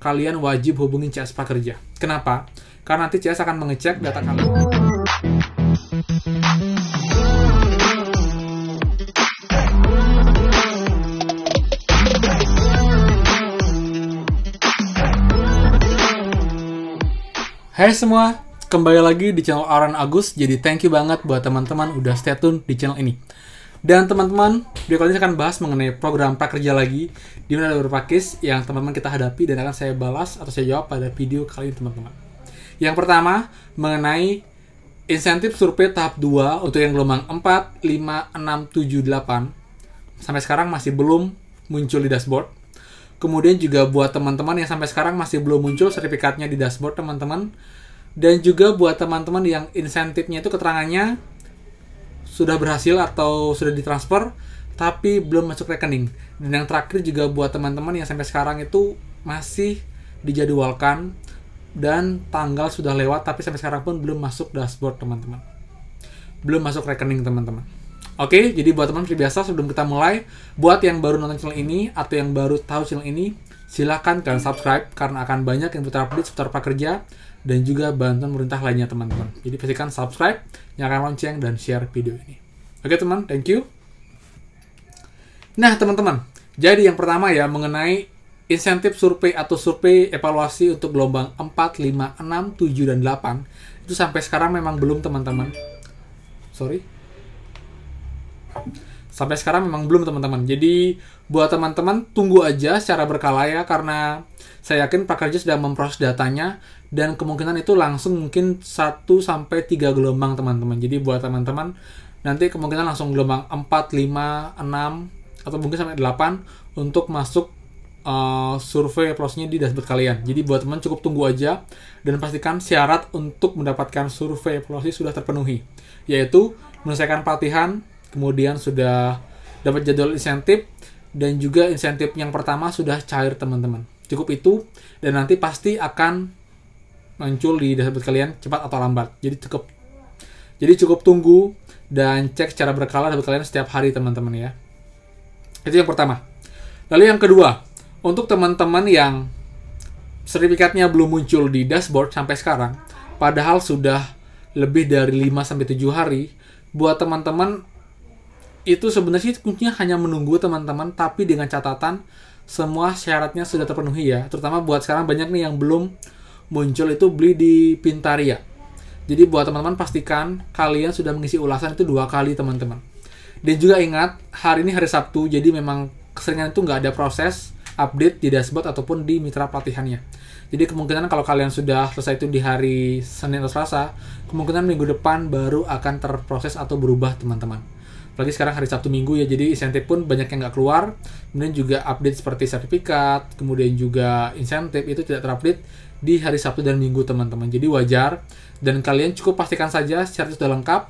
kalian wajib hubungin CS Prakerja. Kenapa? Karena nanti CS akan mengecek data kalian. Hai semua, kembali lagi di channel Auran Agus. Jadi thank you banget buat teman-teman udah stay tune di channel ini. Dan teman-teman, video kali ini akan bahas mengenai program prakerja lagi, di mana ada beberapa case yang teman-teman kita hadapi dan akan saya balas atau saya jawab pada video kali ini teman-teman. Yang pertama, mengenai insentif survei tahap 2 untuk yang gelombang 4, 5, 6, 7, 8. Sampai sekarang masih belum muncul di dashboard. Kemudian juga buat teman-teman yang sampai sekarang masih belum muncul sertifikatnya di dashboard teman-teman. Dan juga buat teman-teman yang insentifnya itu keterangannya sudah berhasil atau sudah ditransfer tapi belum masuk rekening. Dan yang terakhir juga buat teman-teman yang sampai sekarang itu masih dijadwalkan dan tanggal sudah lewat tapi sampai sekarang pun belum masuk dashboard teman-teman. Belum masuk rekening teman-teman. Oke, jadi buat teman-teman seperti biasa sebelum kita mulai, buat yang baru nonton channel ini atau yang baru tahu channel ini, silahkan kalian subscribe karena akan banyak yang putar update seputar prakerja dan juga bantuan pemerintah lainnya teman-teman. Jadi pastikan subscribe, nyalakan lonceng dan share video ini. Oke teman, thank you. Nah teman-teman, jadi yang pertama ya mengenai insentif survei atau survei evaluasi untuk gelombang 4, 5, 6, 7, dan 8 itu sampai sekarang memang belum teman-teman. Sampai sekarang memang belum teman-teman. Jadi buat teman-teman tunggu aja secara berkala ya, karena saya yakin prakerja sudah memproses datanya dan kemungkinan itu langsung mungkin 1-3 gelombang teman-teman. Jadi buat teman-teman nanti kemungkinan langsung gelombang 4, 5, 6 atau mungkin sampai 8 untuk masuk survei evaluasinya di dashboard kalian. Jadi buat teman cukup tunggu aja dan pastikan syarat untuk mendapatkan survei evaluasi sudah terpenuhi, yaitu menyelesaikan pelatihan, kemudian sudah dapat jadwal insentif, dan juga insentif yang pertama sudah cair teman-teman. Cukup itu, dan nanti pasti akan muncul di dashboard kalian cepat atau lambat. Jadi cukup tunggu dan cek secara berkala dashboard kalian setiap hari teman-teman ya. Itu yang pertama. Lalu yang kedua, untuk teman-teman yang sertifikatnya belum muncul di dashboard sampai sekarang, padahal sudah lebih dari 5-7 hari, buat teman-teman itu sebenarnya kuncinya hanya menunggu teman-teman, tapi dengan catatan semua syaratnya sudah terpenuhi ya. Terutama buat sekarang banyak nih yang belum muncul itu beli di Pintaria. Jadi buat teman-teman pastikan kalian sudah mengisi ulasan itu 2 kali teman-teman. Dan juga ingat, hari ini hari Sabtu, jadi memang keseringan itu nggak ada proses update di dashboard ataupun di mitra pelatihannya. Jadi kemungkinan kalau kalian sudah selesai itu di hari Senin atau Selasa, kemungkinan minggu depan baru akan terproses atau berubah teman-teman. Apalagi sekarang hari Sabtu Minggu ya, jadi insentif pun banyak yang nggak keluar. Kemudian juga update seperti sertifikat, kemudian juga insentif itu tidak terupdate di hari Sabtu dan Minggu teman-teman. Jadi wajar, dan kalian cukup pastikan saja syarat sudah lengkap,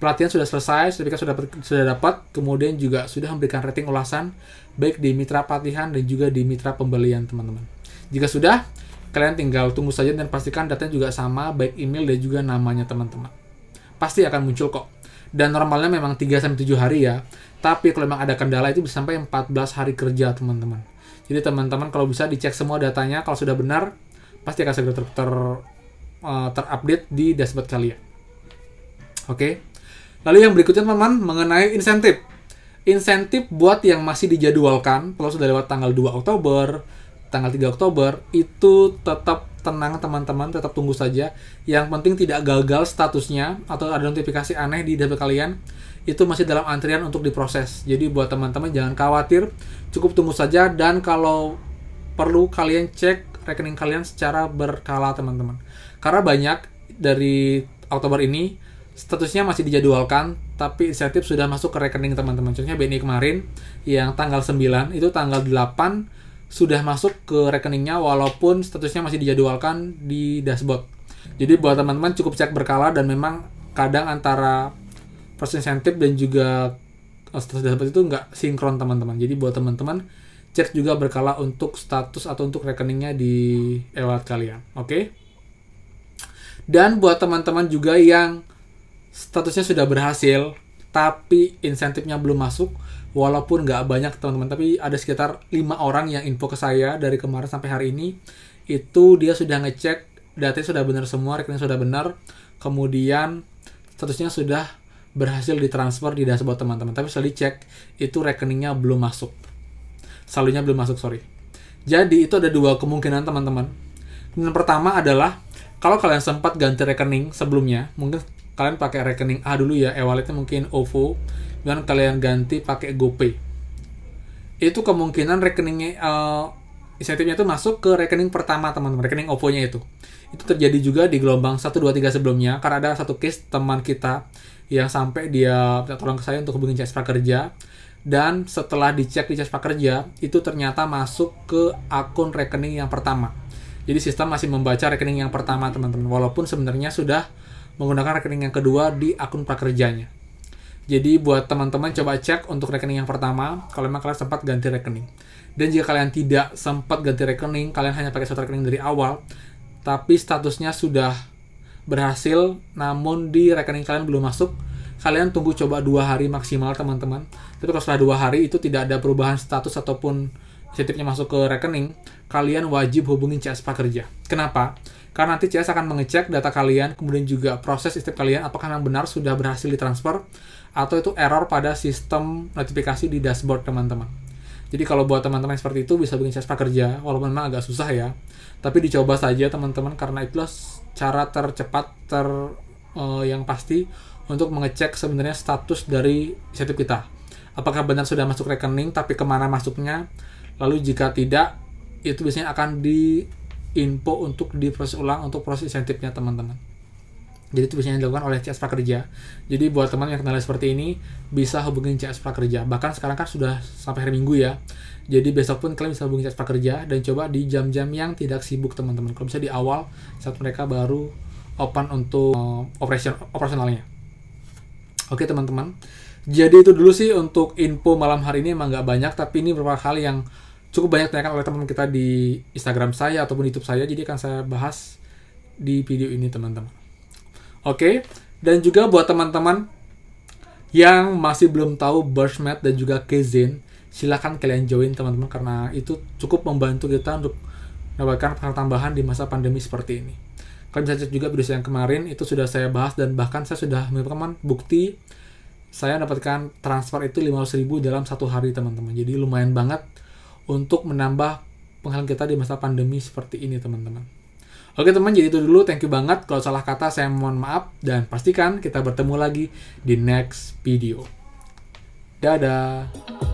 pelatihan sudah selesai, sertifikat sudah dapat, kemudian juga sudah memberikan rating ulasan baik di mitra pelatihan dan juga di mitra pembelian teman-teman. Jika sudah, kalian tinggal tunggu saja dan pastikan datanya juga sama, baik email dan juga namanya teman-teman. Pasti akan muncul kok. Dan normalnya memang 3-7 hari ya. Tapi kalau memang ada kendala itu bisa sampai 14 hari kerja teman-teman. Jadi teman-teman kalau bisa dicek semua datanya, kalau sudah benar, pasti akan segera terupdate di dashboard kalian. Oke. Lalu yang berikutnya teman-teman mengenai insentif. Insentif buat yang masih dijadwalkan, kalau sudah lewat tanggal 2 Oktober, tanggal 3 Oktober, itu tetap tenang teman-teman, tetap tunggu saja. Yang penting tidak gagal statusnya atau ada notifikasi aneh di dashboard kalian, itu masih dalam antrian untuk diproses. Jadi buat teman-teman jangan khawatir, cukup tunggu saja, dan kalau perlu kalian cek rekening kalian secara berkala teman-teman. Karena banyak dari Oktober ini statusnya masih dijadwalkan, tapi insentif sudah masuk ke rekening teman-teman. Contohnya BNI kemarin yang tanggal 9, itu tanggal 8 sudah masuk ke rekeningnya walaupun statusnya masih dijadwalkan di dashboard. Jadi buat teman-teman cukup cek berkala, dan memang kadang antara proses insentif dan juga status dashboard itu nggak sinkron teman-teman. Jadi buat teman-teman cek juga berkala untuk status atau untuk rekeningnya di e-wallet kalian. Oke? Dan buat teman-teman juga yang statusnya sudah berhasil tapi insentifnya belum masuk, walaupun nggak banyak teman-teman, tapi ada sekitar 5 orang yang info ke saya dari kemarin sampai hari ini itu dia sudah ngecek datanya sudah benar semua, rekening sudah benar, kemudian statusnya sudah berhasil ditransfer di dashboard teman-teman. Tapi setelah dicek, itu rekeningnya belum masuk. Saldonya belum masuk, sorry. Jadi itu ada dua kemungkinan teman-teman. Yang pertama adalah kalau kalian sempat ganti rekening sebelumnya, mungkin kalian pakai rekening A dulu ya, e-walletnya mungkin OVO, dan kalian ganti pakai GoPay. Itu kemungkinan rekeningnya insentifnya itu masuk ke rekening pertama teman-teman, rekening OVO-nya itu. Itu terjadi juga di gelombang 1, 2, 3 sebelumnya, karena ada satu case teman kita yang sampai dia minta tolong ke saya untuk hubungin CS Prakerja, dan setelah dicek di CS Prakerja, itu ternyata masuk ke akun rekening yang pertama. Jadi sistem masih membaca rekening yang pertama teman-teman, walaupun sebenarnya sudah menggunakan rekening yang kedua di akun prakerjanya. Jadi buat teman-teman coba cek untuk rekening yang pertama, kalau memang kalian sempat ganti rekening. Dan jika kalian tidak sempat ganti rekening, kalian hanya pakai satu rekening dari awal, tapi statusnya sudah berhasil, namun di rekening kalian belum masuk, kalian tunggu coba 2 hari maksimal teman-teman. Tapi kalau setelah 2 hari itu tidak ada perubahan status ataupun insentifnya masuk ke rekening, kalian wajib hubungin CS Prakerja. Kenapa? Karena nanti CS akan mengecek data kalian, kemudian juga proses insentif kalian, apakah memang benar sudah berhasil ditransfer, atau itu error pada sistem notifikasi di dashboard teman-teman. Jadi kalau buat teman-teman seperti itu bisa bikin CS Prakerja, walaupun memang agak susah ya, tapi dicoba saja teman-teman, karena itulah cara tercepat yang pasti untuk mengecek sebenarnya status dari insentif kita. Apakah benar sudah masuk rekening, tapi kemana masuknya, lalu jika tidak, itu biasanya akan di-info untuk diproses ulang untuk proses insentifnya teman-teman. Jadi itu biasanya dilakukan oleh CS Prakerja. Jadi buat teman yang kendala seperti ini, bisa hubungin CS Prakerja. Bahkan sekarang kan sudah sampai hari Minggu ya. Jadi besok pun kalian bisa hubungin CS Prakerja, dan coba di jam-jam yang tidak sibuk teman-teman. Kalau bisa di awal, saat mereka baru open untuk operasionalnya. Oke teman-teman. Jadi itu dulu sih untuk info malam hari ini, emang nggak banyak, tapi ini beberapa hal yang cukup banyak ditanyakan oleh teman-teman kita di Instagram saya ataupun YouTube saya, jadi akan saya bahas di video ini teman-teman. Oke, dan juga buat teman-teman yang masih belum tahu Bashmet dan juga Kaizen, silahkan kalian join teman-teman, karena itu cukup membantu kita untuk mendapatkan pengetahuan tambahan di masa pandemi seperti ini. Kalian bisa cek juga video saya yang kemarin, itu sudah saya bahas, dan bahkan saya sudah mendapatkan bukti saya dapatkan transfer itu 500.000 dalam 1 hari teman-teman. Jadi lumayan banget untuk menambah penghasilan kita di masa pandemi seperti ini teman-teman. Oke teman, jadi itu dulu. Thank you banget. Kalau salah kata saya mohon maaf, dan pastikan kita bertemu lagi di next video. Dadah.